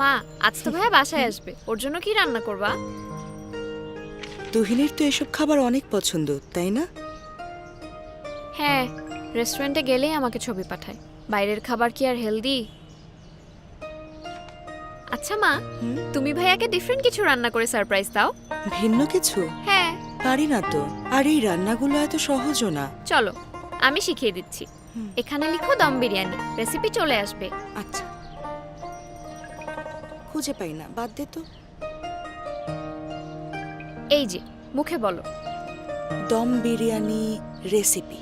মা, আজ তো ভাইয়া বাসায় আসবে, ওর জন্য কি রান্না করবা? তুহিনের তো এসব খাবার অনেক পছন্দ, তাই না? হ্যাঁ, রেস্টুরেন্টে গেলেই আমাকে ছবি পাঠায়। বাইরের খাবার কি আর হেলদি? আচ্ছা মা, তুমি ভাইয়াকে ডিফারেন্ট কিছু রান্না করে সারপ্রাইজ দাও। ভিন্ন কিছু? হ্যাঁ, পারি না তো। আর এই রান্নাগুলো এত সহজও না। চলো আমি শিখিয়ে দিচ্ছি। এখানে লিখো দম বিরিয়ানি, রেসিপি চলে আসবে। আচ্ছা, খুঁজে পাই না, বাদ দে তো। এই যে মুখে বলো। দম বিরিয়ানি রেসিপি।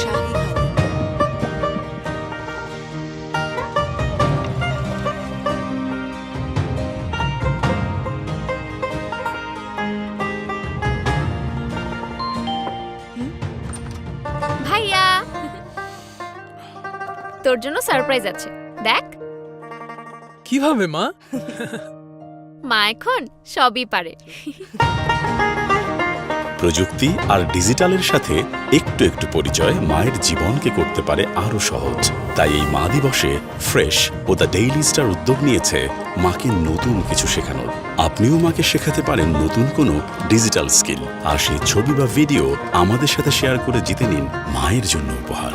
শাহী হালিম। ভাইয়া, তোর জন্য সারপ্রাইজ আছে, দেখ। কিভাবে মা? মা এখন সবই পারে। প্রযুক্তি আর ডিজিটালের সাথে একটু একটু পরিচয় মায়ের জীবনকে করতে পারে আরো সহজ। তাই এই মা দিবসে ফ্রেশ ও দ্য ডেইলি স্টার উদ্যোগ নিয়েছে মাকে নতুন কিছু শেখানোর। আপনিও মাকে শেখাতে পারেন নতুন কোনো ডিজিটাল স্কিল, আর সেই ছবি বা ভিডিও আমাদের সাথে শেয়ার করে জিতে নিন মায়ের জন্য উপহার।